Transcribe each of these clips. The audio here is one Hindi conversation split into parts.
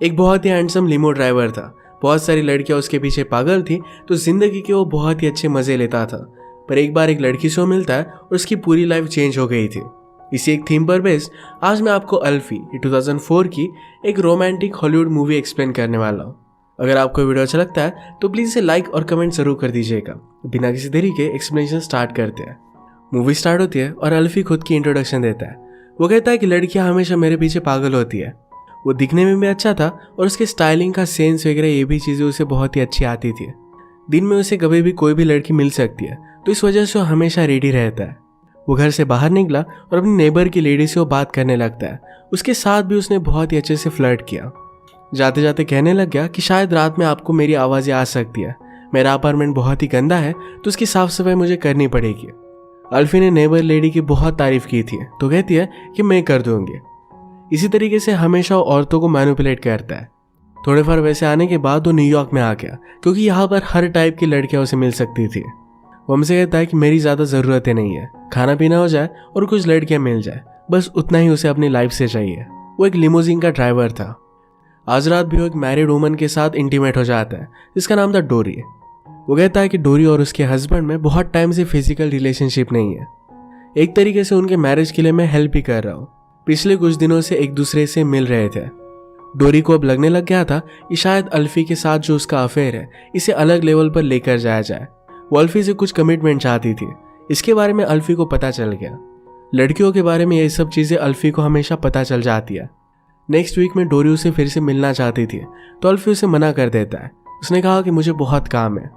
एक बहुत ही हैंडसम लिमो ड्राइवर था। बहुत सारी लड़कियां उसके पीछे पागल थी, तो जिंदगी के वो बहुत ही अच्छे मजे लेता था। पर एक बार एक लड़की से मिलता है और उसकी पूरी लाइफ चेंज हो गई थी। इसी एक थीम पर बेस्ड आज मैं आपको अल्फी 2004 की एक रोमांटिक हॉलीवुड मूवी एक्सप्लेन करने वाला हूँ। अगर आपको वीडियो अच्छा लगता है तो प्लीज इसे लाइक और कमेंट जरूर कर दीजिएगा। बिना किसी देरी के एक्सप्लेनेशन स्टार्ट करते हैं। मूवी स्टार्ट होती है और अल्फी खुद की इंट्रोडक्शन देता है। वो कहता है कि लड़कियां हमेशा मेरे पीछे पागल होती है। वो दिखने में भी अच्छा था और उसके स्टाइलिंग का सेंस वगैरह ये भी चीज़ें उसे बहुत ही अच्छी आती थी। दिन में उसे कभी भी कोई भी लड़की मिल सकती है, तो इस वजह से वो हमेशा रेडी रहता है। वो घर से बाहर निकला और अपनी नेबर की लेडी से वो बात करने लगता है। उसके साथ भी उसने बहुत ही अच्छे से फ्लर्ट किया। जाते जाते कहने लग गया कि शायद रात में आपको मेरी आवाज़ें आ सकती है। मेरा अपार्टमेंट बहुत ही गंदा है, तो उसकी साफ सफाई मुझे करनी पड़ेगी। अल्फी ने नेबर लेडी की बहुत तारीफ की थी, तो कहती है कि मैं कर दूंगी। इसी तरीके से हमेशा वो औरतों को मैनिपुलेट करता है। थोड़े फार वैसे आने के बाद वो न्यूयॉर्क में आ गया, क्योंकि यहाँ पर हर टाइप की लड़कियां उसे मिल सकती थी। वो हमसे कहता है कि मेरी ज़्यादा ज़रूरतें नहीं है, खाना पीना हो जाए और कुछ लड़कियां मिल जाए, बस उतना ही उसे अपनी लाइफ से चाहिए। वो एक लिमोजिन का ड्राइवर था। आज रात भी वो एक मैरिड वुमन के साथ इंटीमेट हो जाता है, जिसका नाम था डोरी। वो कहता है कि डोरी और उसके हस्बैंड में बहुत टाइम से फिजिकल रिलेशनशिप नहीं है। एक तरीके से उनके मैरिज के लिए मैं हेल्प भी कर रहा हूँ। पिछले कुछ दिनों से एक दूसरे से मिल रहे थे। डोरी को अब लगने लग गया था कि शायद अल्फी के साथ जो उसका अफेयर है इसे अलग लेवल पर लेकर जाया जाए। वो अल्फी से कुछ कमिटमेंट चाहती थी। इसके बारे में अल्फी को पता चल गया। लड़कियों के बारे में ये सब चीज़ें अल्फी को हमेशा पता चल जाती है। नेक्स्ट वीक में डोरी उसे फिर से मिलना चाहती थी, तो अल्फी उसे मना कर देता है। उसने कहा कि मुझे बहुत काम है।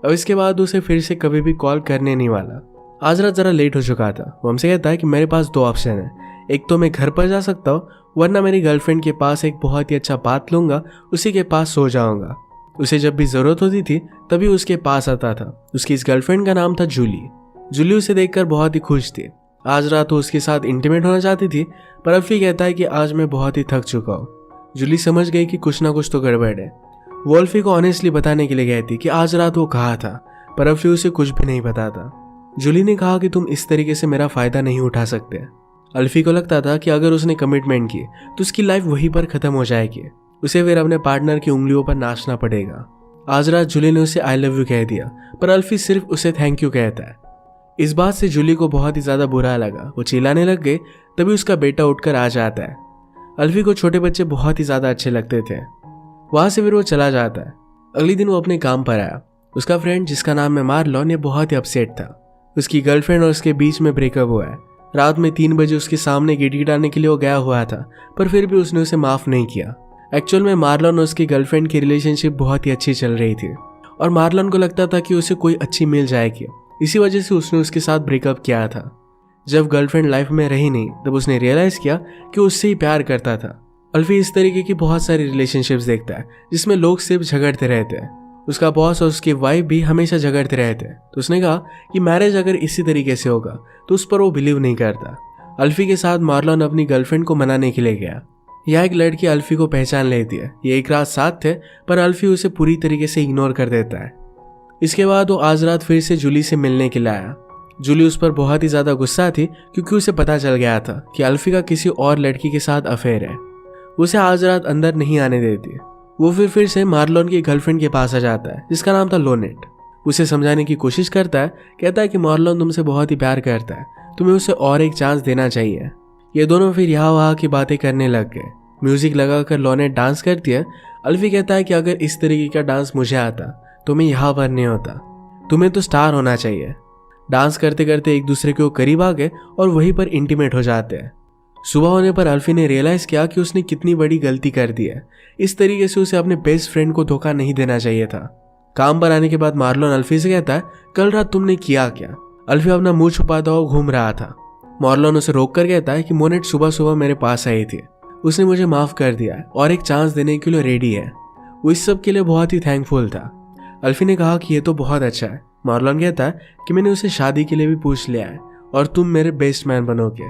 अब इसके बाद उसे फिर से कभी भी कॉल करने नहीं वाला। आज रात ज़रा लेट हो चुका था। वो हमसे कहता है कि मेरे पास दो ऑप्शन है, एक तो मैं घर पर जा सकता हूँ, वरना मेरी गर्लफ्रेंड के पास एक बहुत ही अच्छा बात लूंगा, उसी के पास सो जाऊंगा। उसे जब भी ज़रूरत होती थी तभी उसके पास आता था। उसकी इस गर्लफ्रेंड का नाम था जूली। जूली उसे देखकर बहुत ही खुश थी। आज रात वो उसके साथ इंटीमेट होना चाहती थी, पर अल्फी कहता है कि आज मैं बहुत ही थक चुका हूँ। जूली समझ गई कि कुछ ना कुछ तो गड़बड़ है। वो अल्फी को ऑनेस्टली बताने के लिए गई थी कि आज रात वो कहा था, पर अल्फी उसे कुछ भी नहीं बताता। जूली ने कहा कि तुम इस तरीके से मेरा फ़ायदा नहीं उठा सकते। अल्फी को लगता था कि अगर उसने कमिटमेंट की तो उसकी लाइफ वहीं पर ख़त्म हो जाएगी। उसे फिर अपने पार्टनर की उंगलियों पर नाचना पड़ेगा। आज रात जूली ने उसे आई लव यू कह दिया, पर अल्फी सिर्फ उसे थैंक यू कहता है। इस बात से जूली को बहुत ही ज़्यादा बुरा लगा। वो चिल्लाने लग गए। तभी उसका बेटा उठकर आ जाता है। अल्फी को छोटे बच्चे बहुत ही ज़्यादा अच्छे लगते थे। वहाँ से फिर वो चला जाता है। अगले दिन वो अपने काम पर आया। उसका फ्रेंड जिसका नाम है मार्लोन, ये बहुत ही अपसेट था। उसकी गर्लफ्रेंड और उसके बीच में ब्रेकअप हुआ है। रात में 3 बजे उसके सामने गिड़गिड़ाने के लिए वो गया हुआ था, पर फिर भी उसने उसे माफ़ नहीं किया। एक्चुअल में मार्लोन और उसकी गर्लफ्रेंड की रिलेशनशिप बहुत ही अच्छी चल रही थी और मार्लोन को लगता था कि उसे कोई अच्छी मिल जाएगी। इसी वजह से उसने उसके साथ ब्रेकअप किया था। जब गर्लफ्रेंड लाइफ में रही नहीं, तब उसने रियलाइज़ किया कि उससे ही प्यार करता था। अल्फी इस तरीके की बहुत सारी रिलेशनशिप्स देखता है जिसमें लोग सिर्फ झगड़ते रहते हैं। उसका बॉस और उसकी वाइफ भी हमेशा झगड़ते रहते हैं, तो उसने कहा कि मैरिज अगर इसी तरीके से होगा तो उस पर वो बिलीव नहीं करता। अल्फी के साथ मार्लोन अपनी गर्लफ्रेंड को मनाने के लिए गया। यह एक लड़की अल्फी को पहचान लेती है। ये एक रात साथ थे, पर अल्फी उसे पूरी तरीके से इग्नोर कर देता है। इसके बाद वो आज रात फिर से जूली से मिलने के लिए आया। जूली उस पर बहुत ही ज़्यादा गुस्सा थी, क्योंकि उसे पता चल गया था कि अल्फी का किसी और लड़की के साथ अफेयर है। उसे आज रात अंदर नहीं आने देती। वो फिर से मार्लोन की गर्लफ्रेंड के पास आ जाता है, जिसका नाम था लोनेट। उसे समझाने की कोशिश करता है। कहता है कि मार्लोन तुमसे बहुत ही प्यार करता है, तुम्हें उसे और एक चांस देना चाहिए। ये दोनों फिर यहाँ वहाँ की बातें करने लग गए। म्यूजिक लगाकर लोनेट डांस करती है। अल्फी कहता है कि अगर इस तरीके का डांस मुझे आता तो मैं यहाँ पर नहीं होता, तुम्हें तो स्टार होना चाहिए। डांस करते करते एक दूसरे के करीब आ गए और वहीं पर इंटीमेट हो जाते हैं। सुबह होने पर अल्फी ने रियलाइज़ किया कि उसने कितनी बड़ी गलती कर दी है। इस तरीके से उसे अपने बेस्ट फ्रेंड को धोखा नहीं देना चाहिए था। काम पर आने के बाद मार्लोन अल्फी से कहता है, कल रात तुमने किया क्या? अल्फी अपना मुंह छुपाता हुआ घूम रहा था। मार्लोन उसे रोक कर कहता है कि मोनेट सुबह सुबह मेरे पास आई थी, उसने मुझे माफ़ कर दिया है और एक चांस देने के लिए रेडी है। वो इस सब के लिए बहुत ही थैंकफुल था। अल्फी ने कहा कि ये तो बहुत अच्छा है। मार्लोन कहता है कि मैंने उसे शादी के लिए भी पूछ लिया है और तुम मेरे बेस्ट मैन बनोगे।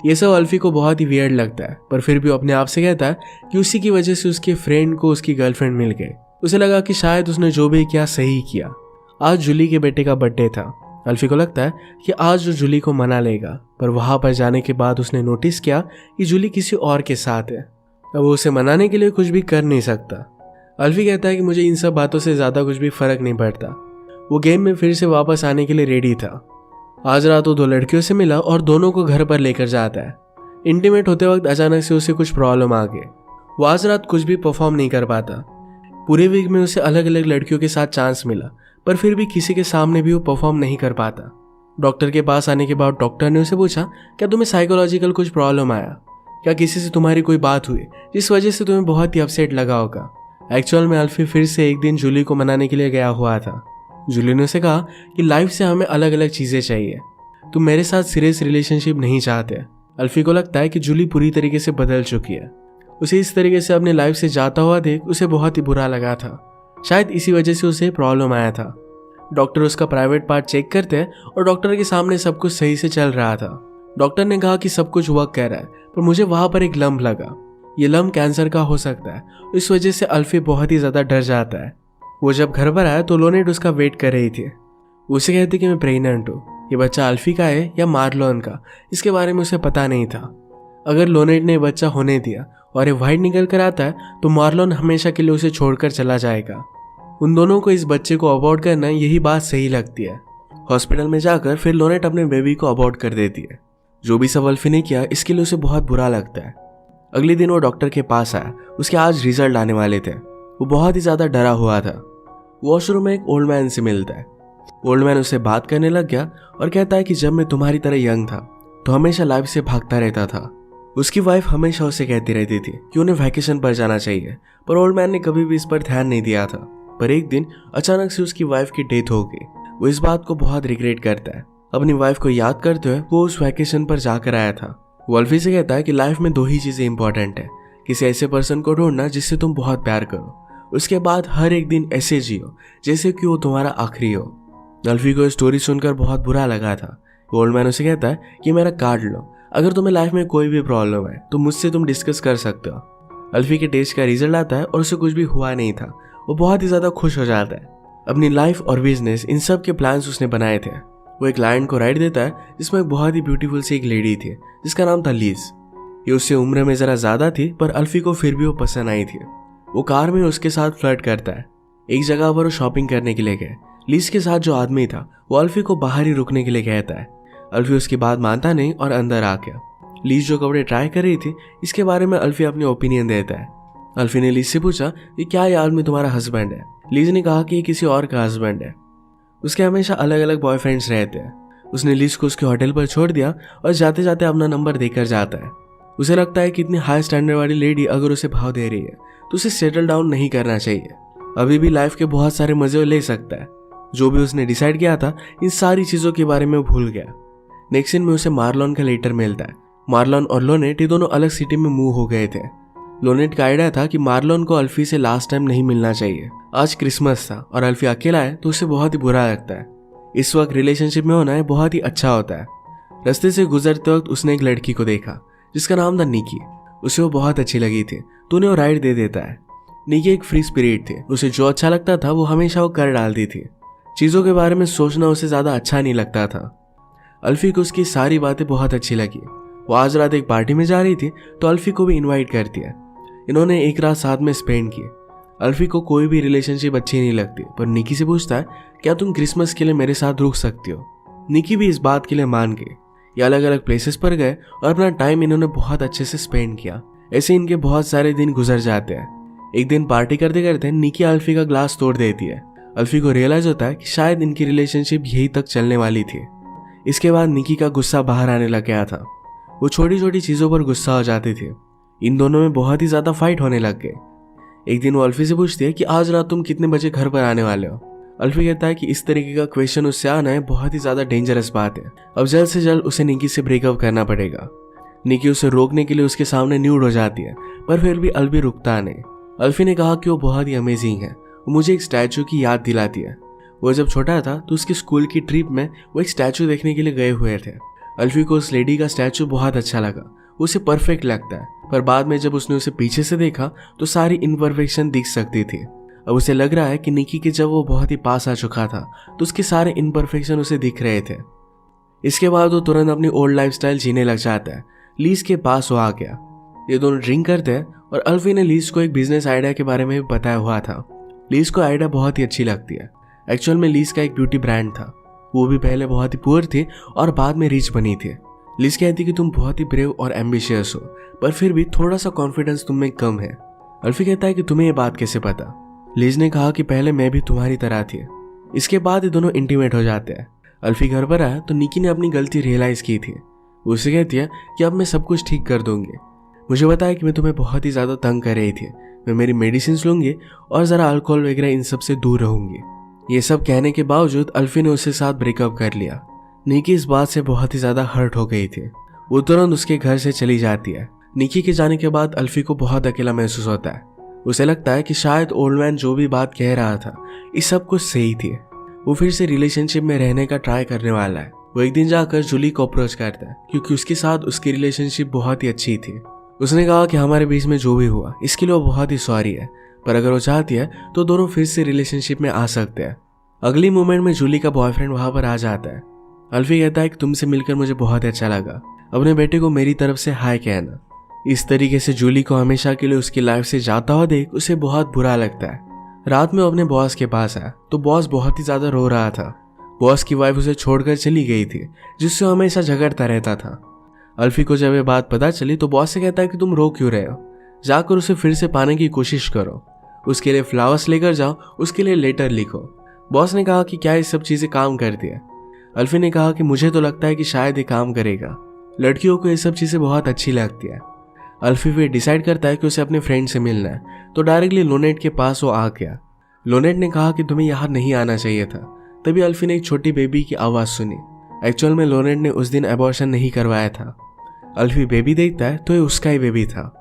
ये सब अल्फी को बहुत ही वियर्ड लगता है, पर फिर भी अपने आप से कहता है कि उसी की वजह से उसके फ्रेंड को उसकी गर्लफ्रेंड मिल गई। उसे लगा कि शायद उसने जो भी किया सही किया। आज जूली के बेटे का बर्थडे था। अल्फी को लगता है कि आज जो जूली को मना लेगा, पर वहां पर जाने के बाद उसने नोटिस किया कि जूली किसी और के साथ है। अब वो उसे मनाने के लिए कुछ भी कर नहीं सकता। अल्फी कहता है कि मुझे इन सब बातों से ज़्यादा कुछ भी फर्क नहीं पड़ता। वो गेम में फिर से वापस आने के लिए रेडी था। आज रात वो 2 लड़कियों से मिला और दोनों को घर पर लेकर जाता है। इंटीमेट होते वक्त अचानक से उसे कुछ प्रॉब्लम आ गई। वो आज रात कुछ भी परफॉर्म नहीं कर पाता। पूरे वीक में उसे अलग अलग लड़कियों के साथ चांस मिला, पर फिर भी किसी के सामने भी वो परफॉर्म नहीं कर पाता। डॉक्टर के पास आने के बाद डॉक्टर ने उसे पूछा, क्या तुम्हें साइकोलॉजिकल कुछ प्रॉब्लम आया? क्या किसी से तुम्हारी कोई बात हुई जिस वजह से तुम्हें बहुत ही अपसेट लगा होगा? एक्चुअल में अल्फी फिर से एक दिन जूली को मनाने के लिए गया हुआ था। जूली ने उसे कहा कि लाइफ से हमें अलग अलग चीज़ें चाहिए, तुम मेरे साथ सीरियस रिलेशनशिप नहीं चाहते। अल्फी को लगता है कि जूली पूरी तरीके से बदल चुकी है। उसे इस तरीके से अपने लाइफ से जाता हुआ देख उसे बहुत ही बुरा लगा था। शायद इसी वजह से उसे प्रॉब्लम आया था। डॉक्टर उसका प्राइवेट पार्ट चेक करते हैं और डॉक्टर के सामने सब कुछ सही से चल रहा था। डॉक्टर ने कहा कि सब कुछ वर्क कर रहा है, पर मुझे वहां पर एक लम्प लगा। ये लम्प कैंसर का हो सकता है। इस वजह से अल्फी बहुत ही ज़्यादा डर जाता है। वो जब घर पर आया तो लोनेट उसका वेट कर रही थी। उसे कहती कि मैं प्रेग्नेंट हूँ। ये बच्चा अल्फी का है या मार्लोन का, इसके बारे में उसे पता नहीं था। अगर लोनेट ने बच्चा होने दिया और ये वाइट निकल कर आता है तो मार्लोन हमेशा के लिए उसे छोड़कर चला जाएगा। उन दोनों को इस बच्चे को अबॉर्ट करना यही बात सही लगती है। हॉस्पिटल में जाकर फिर लोनेट अपने बेबी को अबॉर्ट कर देती है। जो भी सब अल्फी ने किया इसके लिए उसे बहुत बुरा लगता है। अगले दिन वो डॉक्टर के पास आया। उसके आज रिजल्ट आने वाले थे। वो बहुत ही ज़्यादा डरा हुआ था। वॉशरूम में एक ओल्ड मैन से मिलता है। ओल्ड मैन उससे बात करने लग गया और कहता है कि जब मैं तुम्हारी तरह यंग था तो हमेशा लाइफ से भागता रहता था। उसकी वाइफ हमेशा उसे कहती रहती थी कि उन्हें वैकेशन पर जाना चाहिए, पर ओल्ड मैन ने कभी भी इस पर ध्यान नहीं दिया था। पर एक दिन अचानक से उसकी वाइफ की डेथ हो गई। वो इस बात को बहुत रिग्रेट करता है। अपनी वाइफ को याद करते हुए वो उस वैकेशन पर जाकर आया था। वो अल्फी से कहता है कि लाइफ में 2 ही चीज़ें इंपॉर्टेंट है, किसी ऐसे पर्सन को ढूंढना जिससे तुम बहुत प्यार करो, उसके बाद हर एक दिन ऐसे जियो जैसे कि वो तुम्हारा आखिरी हो। अल्फी को स्टोरी सुनकर बहुत बुरा लगा था। ओल्ड मैन उसे कहता है कि मेरा कार्ड लो, अगर तुम्हें लाइफ में कोई भी प्रॉब्लम है तो मुझसे तुम डिस्कस कर सकते हो। अल्फी के टेस्ट का रिजल्ट आता है और उसे कुछ भी हुआ नहीं था। वो बहुत ही ज़्यादा खुश हो जाता है। अपनी लाइफ और बिजनेस इन सब के प्लान्स उसने बनाए थे। वो एक क्लाइंट को राइड देता है जिसमें एक बहुत ही ब्यूटीफुल सी एक लेडी थी जिसका नाम था लीज। ये उससे उम्र में ज़रा ज़्यादा थी, पर अल्फी को फिर भी वो पसंद आई थी। वो कार में उसके साथ फ्लर्ट करता है। एक जगह पर वो शॉपिंग करने के लिए गए। लीज के साथ जो आदमी था वो अल्फी को बाहर ही रुकने के लिए कहता है। अल्फी उसकी बात मानता नहीं और अंदर आ गया। लीज जो कपड़े ट्राई कर रही थी इसके बारे में अल्फी अपनी ओपिनियन देता है। अल्फी ने लीज से पूछा कि क्या ये आदमी तुम्हारा हस्बैंड है? लीज ने कहा कि ये किसी और का हस्बैंड है। उसके हमेशा अलग अलग बॉयफ्रेंड्स रहते हैं। उसने लीज को उसके होटल पर छोड़ दिया और जाते जाते अपना नंबर देकर जाता है। उसे लगता है कि इतनी हाई स्टैंडर्ड वाली लेडी अगर उसे भाव दे रही है तो उसे सेटल डाउन नहीं करना चाहिए। अभी भी लाइफ के बहुत सारे मजे ले सकता है। जो भी उसने डिसाइड किया था इन सारी चीज़ों के बारे में भूल गया। नेक्स्ट सीन में उसे मार्लोन का लेटर मिलता है। मार्लोन और लोनेट ये दोनों अलग सिटी में मूव हो गए थे। लोनेट का आइडिया था कि मार्लोन को अल्फी से लास्ट टाइम नहीं मिलना चाहिए। आज क्रिसमस था और अल्फी अकेला है तो उसे बहुत ही बुरा लगता है। इस वक्त रिलेशनशिप में होना है बहुत ही अच्छा होता है। रास्ते से गुजरते वक्त उसने एक लड़की को देखा जिसका नाम था निकी। उसे वो बहुत अच्छी लगी थी तो उन्हें वो राइड दे देता है। निकी एक फ्री स्पिरिट थी। उसे जो अच्छा लगता था वो हमेशा वो कर डालती थी। चीज़ों के बारे में सोचना उसे ज़्यादा अच्छा नहीं लगता था। अल्फी को उसकी सारी बातें बहुत अच्छी लगी। वो आज रात एक पार्टी में जा रही थी तो अल्फी को भी इनवाइट करती है। इन्होंने एक रात साथ में स्पेंड की। अल्फी को कोई भी रिलेशनशिप अच्छी नहीं लगती, पर निकी से पूछता है क्या तुम क्रिसमस के लिए मेरे साथ रुक सकती हो? निकी भी इस बात के लिए मान गई। ये अलग अलग प्लेसेस पर गए और अपना टाइम इन्होंने बहुत अच्छे से स्पेंड किया। ऐसे इनके बहुत सारे दिन गुजर जाते हैं। एक दिन पार्टी करते करते निकी अल्फी का ग्लास तोड़ देती है। अल्फी को रियलाइज होता है कि शायद इनकी रिलेशनशिप यही तक चलने वाली थी। इसके बाद निकी का गुस्सा बाहर आने लग गया था। वो छोटी छोटी चीज़ों पर गुस्सा हो जाती थी। इन दोनों में बहुत ही ज़्यादा फाइट होने लग गए। एक दिन वो अल्फी से पूछती है कि आज रात तुम कितने बजे घर पर आने वाले हो? अल्फी कहता है कि इस तरीके का क्वेश्चन उससे आना है बहुत ही ज़्यादा डेंजरस बात है। अब जल्द से जल्द उसे निकी से ब्रेकअप करना पड़ेगा। निकी उसे रोकने के लिए उसके सामने न्यूड हो जाती है, पर फिर भी अल्फी रुकता नहीं। अल्फी ने कहा कि वो बहुत ही अमेजिंग है। वो मुझे एक स्टैचू की याद दिलाती है। वो जब छोटा था तो उसकी स्कूल की ट्रिप में वो एक स्टैचू देखने के लिए गए हुए थे। अल्फी को उस लेडी का स्टैचू बहुत अच्छा लगा। उसे परफेक्ट लगता है, पर बाद में जब उसने उसे पीछे से देखा तो सारी इम्परफेक्शन दिख सकती थी। अब उसे लग रहा है कि निकी के जब वो बहुत ही पास आ चुका था तो उसके सारे इम्परफेक्शन उसे दिख रहे थे। इसके बाद वो तुरंत अपनी ओल्ड लाइफस्टाइल जीने लग जाता है। लीज के पास वो आ गया। ये दोनों ड्रिंक करते हैं और अल्फी ने लीज को एक बिजनेस आइडिया के बारे में भी बताया हुआ था। लीज को आइडिया बहुत ही अच्छी लगती है। एक्चुअल में लीज का एक ब्यूटी ब्रांड था। वो भी पहले बहुत ही पुअर थी और बाद में रिच बनी थी। लीज कहती कि तुम बहुत ही ब्रेव और एम्बिशियस हो, पर फिर भी थोड़ा सा कॉन्फिडेंस तुम में कम है। अल्फी कहता है कि तुम्हें ये बात कैसे पता। लीज ने कहा कि पहले मैं भी तुम्हारी तरह थी। इसके बाद ये दोनों इंटीमेट हो जाते हैं। अल्फी घर पर आया तो निकी ने अपनी गलती रियलाइज की थी। वो उसे कहती है कि अब मैं सब कुछ ठीक कर दूंगी। मुझे बताया कि मैं तुम्हें बहुत ही ज्यादा तंग कर रही थी। मैं मेरी मेडिसिन लूंगी और जरा अल्कोहल वगैरह इन सब से दूर रहूंगी। ये सब कहने के बावजूद अल्फी ने उसके साथ ब्रेकअप कर लिया। निकी इस बात से बहुत ही ज्यादा हर्ट हो गई थी। वो तुरंत उसके घर से चली जाती है। निकी के जाने के बाद अल्फी को बहुत अकेला महसूस होता है। उसे लगता है कि शायद ओल्ड मैन जो भी बात कह रहा था ये सब कुछ सही थी। वो फिर से रिलेशनशिप में रहने का ट्राई करने वाला है। वो एक दिन जाकर जूली को अप्रोच करता है क्योंकि उसके साथ उसकी रिलेशनशिप बहुत ही अच्छी थी। उसने कहा कि हमारे बीच में जो भी हुआ इसके लिए वो बहुत ही सॉरी है, पर अगर वो चाहती है तो दोनों फिर से रिलेशनशिप में आ सकते हैं। अगली मोमेंट में जूली का बॉयफ्रेंड वहां पर आ जाता है। अल्फी कहता है कि तुमसे मिलकर मुझे बहुत अच्छा लगा। अपने बेटे को मेरी तरफ से हाय कहना। इस तरीके से जूली को हमेशा के लिए उसकी लाइफ से जाता हुआ देख उसे बहुत बुरा लगता है। रात में वो अपने बॉस के पास आया तो बॉस बहुत ही ज्यादा रो रहा था। बॉस की वाइफ उसे छोड़कर चली गई थी, जिससे हमेशा झगड़ता रहता था। अल्फी को जब ये बात पता चली तो बॉस से कहता है कि तुम रो क्यों रहे हो, जाकर उसे फिर से पाने की कोशिश करो, उसके लिए फ्लावर्स लेकर जाओ, उसके लिए लेटर लिखो। बॉस ने कहा कि क्या ये सब चीजें काम करती है। अल्फी ने कहा कि मुझे तो लगता है कि शायद ये काम करेगा। लड़कियों को ये सब चीजें बहुत अच्छी लगती है। अल्फी फिर डिसाइड करता है कि उसे अपने फ्रेंड से मिलना है, तो डायरेक्टली लोनेट के पास वो आ गया। लोनेट ने कहा कि तुम्हें यहाँ नहीं आना चाहिए था। तभी अल्फी ने एक छोटी बेबी की आवाज सुनी। एक्चुअल में लोनेट ने उस दिन अबॉर्शन नहीं करवाया था। अल्फी बेबी देखता है तो ये उसका ही बेबी था।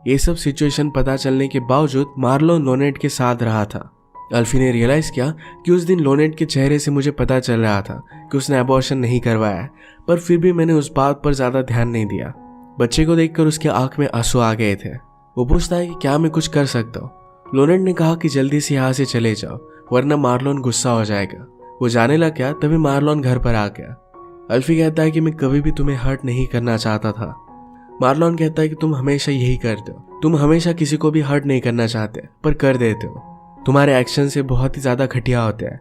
ये सब सिचुएशन पता चलने के बावजूद मार्लोन लोनेट के साथ रहा था। अल्फी ने रियलाइज किया कि उस दिन लोनेट के चेहरे से मुझे पता चल रहा था कि उसने अबॉर्शन नहीं करवाया, पर फिर भी मैंने उस बात पर ज्यादा ध्यान नहीं दिया। बच्चे को देखकर उसके आंख में आंसू आ गए थे। वो पूछता है कि क्या मैं कुछ कर सकता हूँ। लोनेट ने कहा कि जल्दी से यहाँ से चले जाओ वरना मार्लोन गुस्सा हो जाएगा। वो जाने लग गया तभी मार्लोन घर पर आ गया। अल्फी कहता है कि मैं कभी भी तुम्हें हर्ट नहीं करना चाहता था। मार्लोन कहता है कि तुम हमेशा यही करते हो, तुम हमेशा किसी को भी हर्ट नहीं करना चाहते पर कर देते हो। तुम्हारे एक्शन से बहुत ही ज्यादा घटिया होते हैं।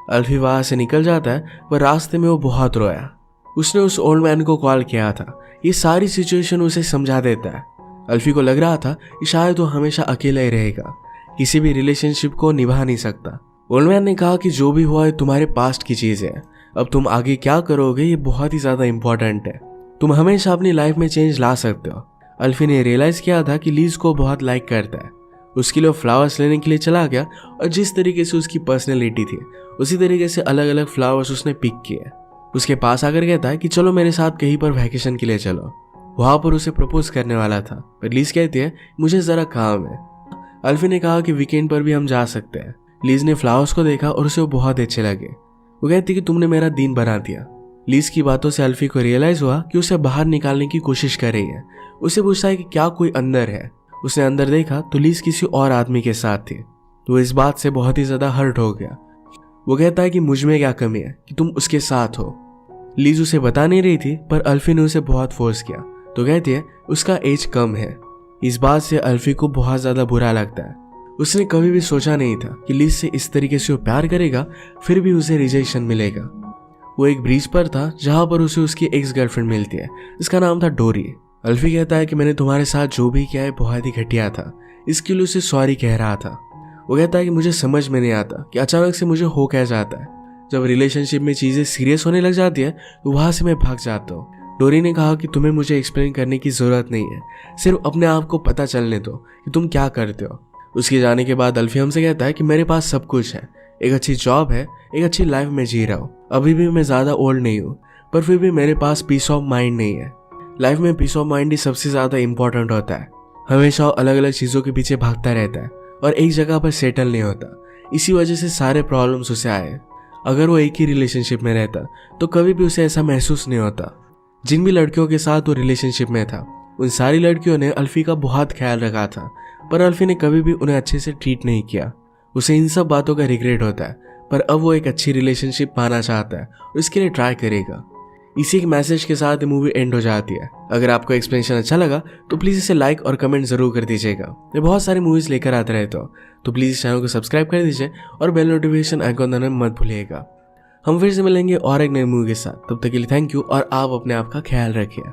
अल्फी वहां से निकल जाता है पर रास्ते में वो बहुत रोया। उसने उस ओल्ड मैन को कॉल किया था। ये सारी सिचुएशन उसे समझा देता है। अल्फी को लग रहा था कि शायद वो हमेशा अकेला ही रहेगा, किसी भी रिलेशनशिप को निभा नहीं सकता। ओल्ड मैन ने कहा कि जो भी हुआ है तुम्हारे पास्ट की चीज है, अब तुम आगे क्या करोगे ये बहुत ही ज्यादा इंपॉर्टेंट है। तुम हमेशा अपनी लाइफ में चेंज ला सकते हो। अल्फी ने रियलाइज किया था कि लीज को बहुत लाइक करता है। उसके लिए फ्लावर्स लेने के लिए चला गया और जिस तरीके से उसकी पर्सनैलिटी थी उसी तरीके से अलग अलग फ्लावर्स उसने पिक किए। उसके पास आकर कहता है कि चलो मेरे साथ कहीं पर वैकेशन के लिए चलो। वहां पर उसे प्रपोज करने वाला था पर लीज कहती है मुझे जरा काम है। अल्फी ने कहा कि वीकेंड पर भी हम जा सकते हैं। लीज ने फ्लावर्स को देखा और उसे वो बहुत अच्छे लगे। वो कहती कि तुमने मेरा दिन बना दिया। लीज की बातों से अल्फी को रियलाइज हुआ कि उसे बाहर निकालने की कोशिश कर रही है। उसे पूछता है कि क्या कोई अंदर है। उसने अंदर देखा तो लीज किसी और आदमी के साथ थी। तो इस बात से बहुत ही ज्यादा हर्ट हो गया। वो कहता है कि मुझ में क्या कमी है कि तुम उसके साथ हो। लीज उसे बता नहीं रही थी पर अल्फी ने उसे बहुत फोर्स किया। तो कहती है उसका एज कम है। इस बात से अल्फी को बहुत ज्यादा बुरा लगता है। उसने कभी भी सोचा नहीं था कि लीज से इस तरीके से वो प्यार करेगा फिर भी उसे रिजेक्शन मिलेगा। वो एक ब्रिज पर था जहां पर उसे उसकी एक्स गर्लफ्रेंड मिलती है, जिसका नाम था डोरी। अल्फी कहता है कि मैंने तुम्हारे साथ जो भी किया है बहुत ही घटिया था, इसके लिए उसे सॉरी कह रहा था। वो कहता है कि मुझे समझ में नहीं आता कि अचानक से मुझे हो क्या जाता है। जब रिलेशनशिप में चीजें सीरियस होने लग जाती है तो वहां से मैं भाग जाता हूँ। डोरी ने कहा कि तुम्हें मुझे एक्सप्लेन करने की जरूरत नहीं है, सिर्फ अपने आप को पता चलने दो कि तुम क्या करते हो। उसके जाने के बाद अल्फी हमसे कहता है कि मेरे पास सब कुछ है, एक अच्छी जॉब है, एक अच्छी लाइफ में जी रहा हूँ। अभी भी मैं ज्यादा ओल्ड नहीं हूँ पर फिर भी मेरे पास पीस ऑफ माइंड नहीं है। लाइफ में पीस ऑफ माइंड ही सबसे ज्यादा इंपॉर्टेंट होता है। हमेशा अलग अलग चीजों के पीछे भागता रहता है और एक जगह पर सेटल नहीं होता। इसी वजह से सारे प्रॉब्लम्स उसे आए। अगर वो एक ही रिलेशनशिप में रहता तो कभी भी उसे ऐसा महसूस नहीं होता। जिन भी लड़कियों के साथ वो रिलेशनशिप में था उन सारी लड़कियों ने अल्फी का बहुत ख्याल रखा था, पर अल्फी ने कभी भी उन्हें अच्छे से ट्रीट नहीं किया। उसे इन सब बातों का रिग्रेट होता है, पर अब वो एक अच्छी रिलेशनशिप पाना चाहता है और इसके लिए ट्राई करेगा। इसी एक मैसेज के साथ मूवी एंड हो जाती है। अगर आपको एक्सप्लेनेशन अच्छा लगा तो प्लीज इसे लाइक और कमेंट जरूर कर दीजिएगा। मैं बहुत सारे मूवीज लेकर आते रहता हूँ, तो प्लीज इस चैनल को सब्सक्राइब कर दीजिए और बेल नोटिफिकेशन आइकॉन दबाना मत भूलिएगा। हम फिर से मिलेंगे और एक नई मूवी के साथ। तब तक के लिए थैंक यू और आप अपने आप का ख्याल रखिए।